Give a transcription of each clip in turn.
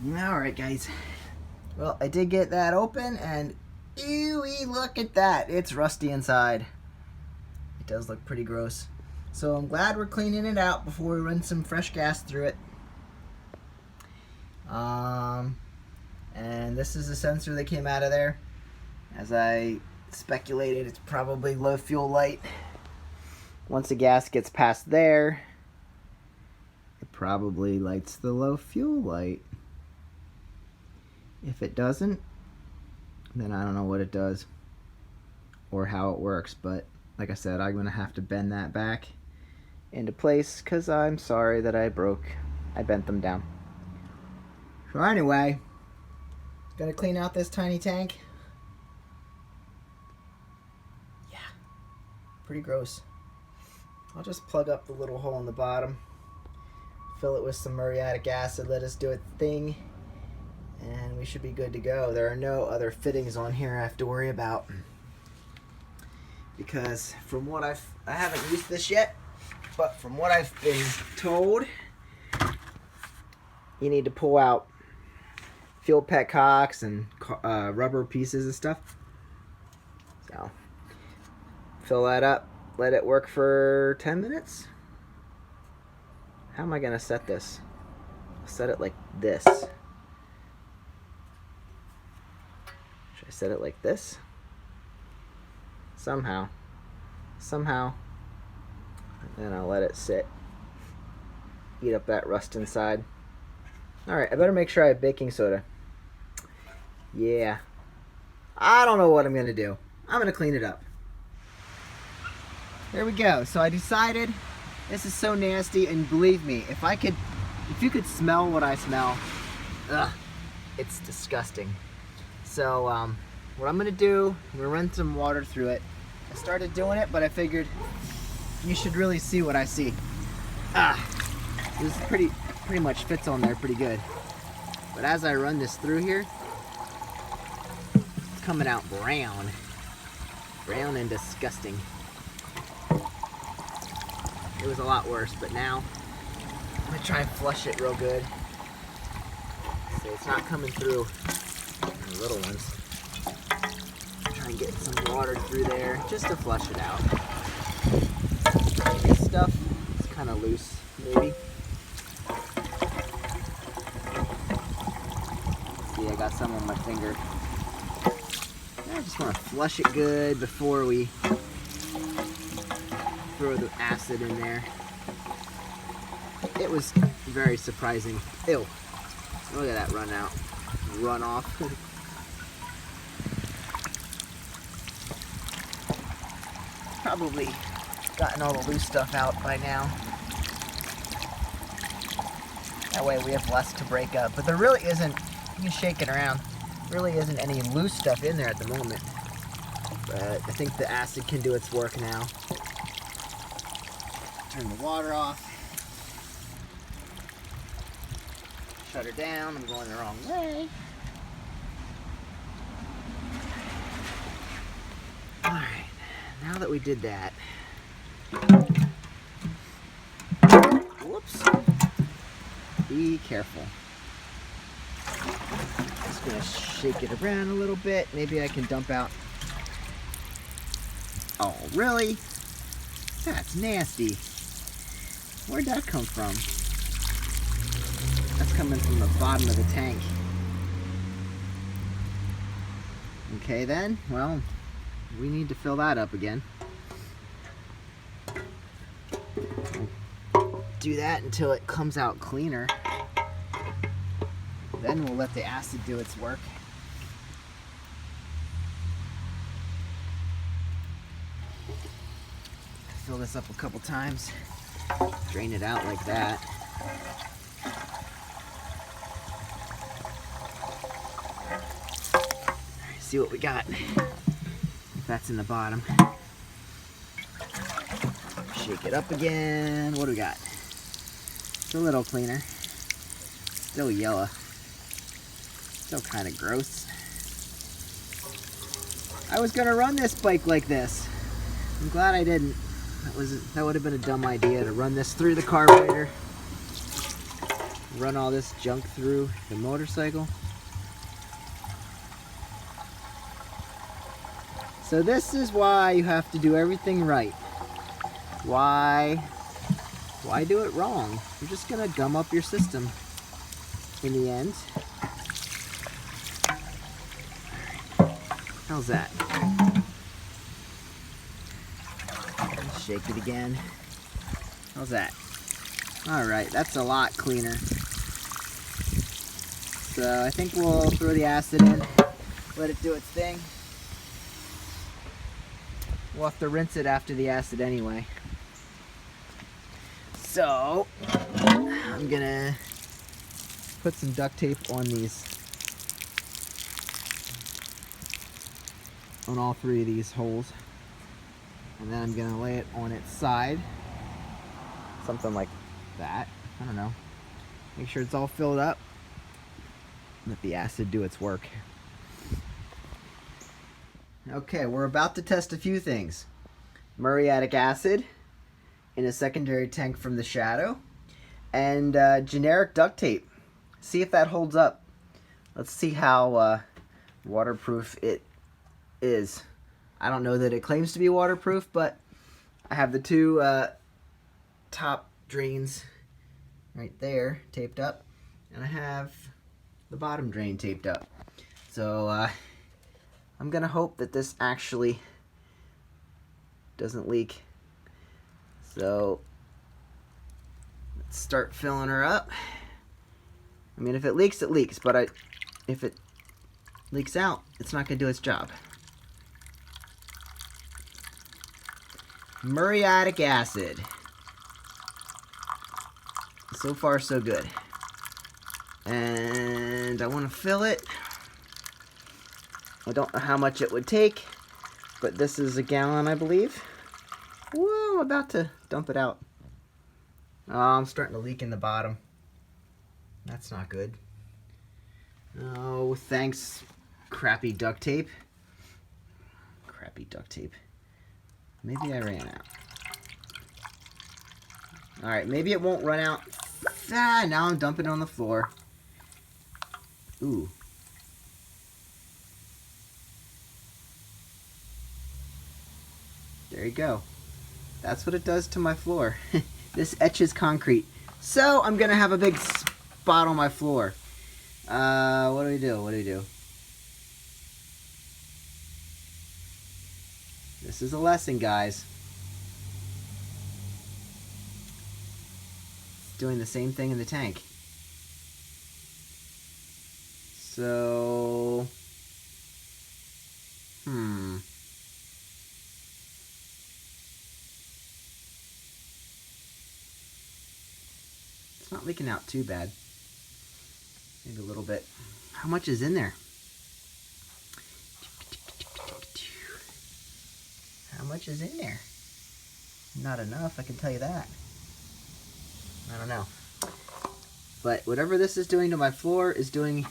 Alright guys, well I did get that open and ew-wee, look at that, it's rusty inside. It does look pretty gross. So I'm glad we're cleaning it out before we run some fresh gas through it. And this is the sensor that came out of there. As I speculated, it's probably low fuel light. Once the gas gets past there, it probably lights the low fuel light. If it doesn't, then I don't know what it does or how it works, but like I said, I'm gonna have to bend that back into place because I'm sorry that I bent them down. So anyway, gonna clean out this tiny tank. Yeah, pretty gross. I'll just plug up the little hole in the bottom, fill it with some muriatic acid, let us do its thing, and we should be good to go. There are no other fittings on here I have to worry about, because from what I haven't used this yet, but from what I've been told, you need to pull out fuel petcocks and rubber pieces and stuff. So fill that up, let it work for 10 minutes. How am I gonna set this? I'll set it like this. Should I set it like this? Somehow. And then I'll let it sit. Eat up that rust inside. Alright, I better make sure I have baking soda. Yeah. I don't know what I'm gonna do. I'm gonna clean it up. There we go. So I decided, this is so nasty, and believe me, if you could smell what I smell, ugh, it's disgusting. So what I'm gonna do, I'm gonna run some water through it. I started doing it, but I figured you should really see what I see. This pretty much fits on there pretty good. But as I run this through here, it's coming out brown and disgusting. It was a lot worse, but now I'm gonna try and flush it real good. So it's not coming through the little ones. Try and get some water through there just to flush it out. This stuff is kind of loose, maybe. See, I got some on my finger. I just want to flush it good before we throw the acid in there. It was very surprising. Ew. Look at that run off. Probably gotten all the loose stuff out by now. That way we have less to break up. But there really isn't, you can shake it around, really isn't any loose stuff in there at the moment. But I think the acid can do its work now. Turn the water off. Shut her down, I'm going the wrong way. Alright, now that we did that, whoops, be careful. Just gonna shake it around a little bit. Maybe I can dump out. Oh, really? That's nasty. Where'd that come from? That's coming from the bottom of the tank. Okay then, well, we need to fill that up again. We'll do that until it comes out cleaner. Then we'll let the acid do its work. Fill this up a couple times. Drain it out like that. Alright, see what we got. That's in the bottom. Shake it up again. What do we got? It's a little cleaner. Still yellow. Still kind of gross. I was gonna run this bike like this. I'm glad I didn't. That would have been a dumb idea to run this through the carburetor. run all this junk through the motorcycle. So this is why you have to do everything right. Why do it wrong? You're just gonna gum up your system in the end. How's that? Let's shake it again. How's that? Alright, that's a lot cleaner. So I think we'll throw the acid in, let it do its thing. We'll have to rinse it after the acid anyway. So I'm gonna put some duct tape on these, on all three of these holes, and then I'm gonna lay it on its side, something like that. I don't know. Make sure it's all filled up. Let the acid do its work. Okay, we're about to test a few things. Muriatic acid in a secondary tank from the shadow, and generic duct tape. See if that holds up. Let's see how waterproof it is. I don't know that it claims to be waterproof, but I have the two top drains right there taped up, and I have the bottom drain taped up. So I'm gonna hope that this actually doesn't leak. So let's start filling her up. I mean, if it leaks, it leaks, but if it leaks out, it's not gonna do its job. Muriatic acid. So far, so good. And I want to fill it. I don't know how much it would take, but this is a gallon, I believe. Whoa, I'm about to dump it out. Oh, I'm starting to leak in the bottom. That's not good. Oh, thanks, crappy duct tape. Crappy duct tape. Maybe I ran out. Alright, maybe it won't run out. Ah, now I'm dumping it on the floor. Ooh. There you go. That's what it does to my floor. This etches concrete. So I'm gonna have a big spot on my floor. What do we do? What do we do? This is a lesson, guys. It's doing the same thing in the tank. So, it's not leaking out too bad. Maybe a little bit. How much is in there? How much is in there? Not enough, I can tell you that. I don't know. But whatever this is doing to my floor is doing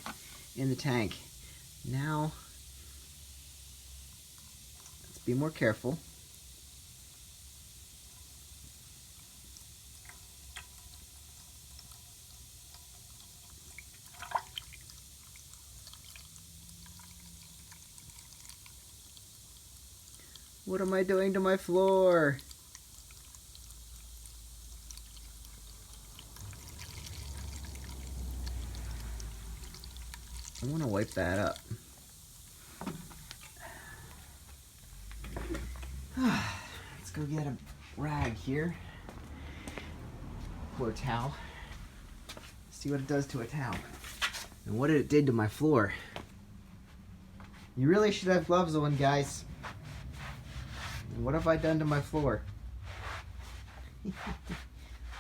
in the tank. Now, let's be more careful. What am I doing to my floor? I want to wipe that up. Let's go get a rag here. Or a towel. See what it does to a towel. And what it did to my floor. You really should have gloves on, guys. And what have I done to my floor?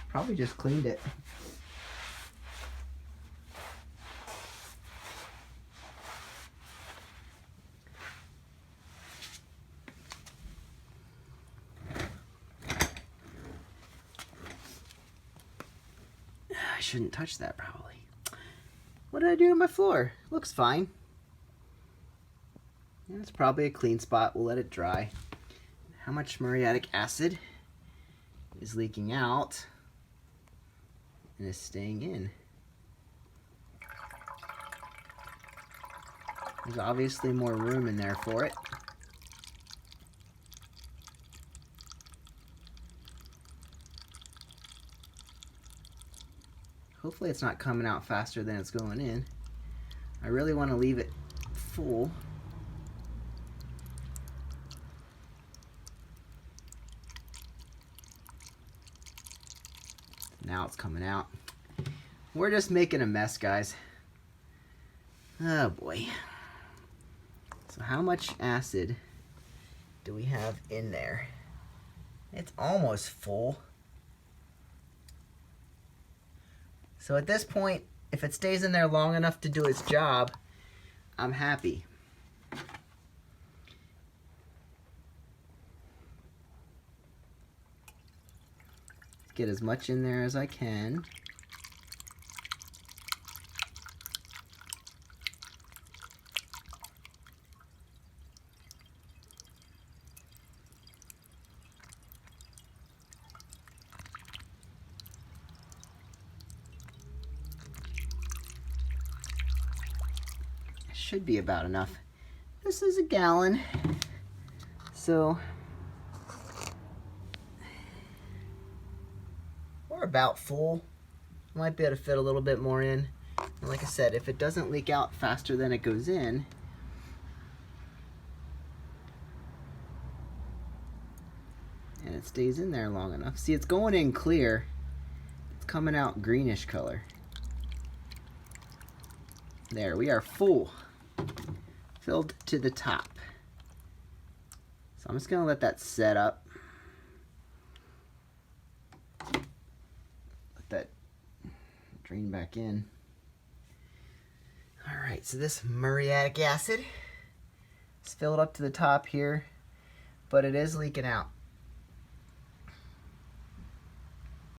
Probably just cleaned it. I shouldn't touch that probably. What did I do to my floor? Looks fine. Yeah, it's probably a clean spot. We'll let it dry. How much muriatic acid is leaking out and is staying in? There's obviously more room in there for it. Hopefully it's not coming out faster than it's going in. I really want to leave it full. Now it's coming out. We're just making a mess, guys. Oh boy. So how much acid do we have in there? It's almost full. So at this point, if it stays in there long enough to do its job, I'm happy. Get as much in there as I can. Should be about enough. This is a gallon, so we're about full. Might be able to fit a little bit more in. And like I said, if it doesn't leak out faster than it goes in, and it stays in there long enough. See, it's going in clear. It's coming out greenish color. There, we are full. Filled to the top. So I'm just gonna let that set up. Let that drain back in. All right, so this muriatic acid is filled up to the top here, but it is leaking out.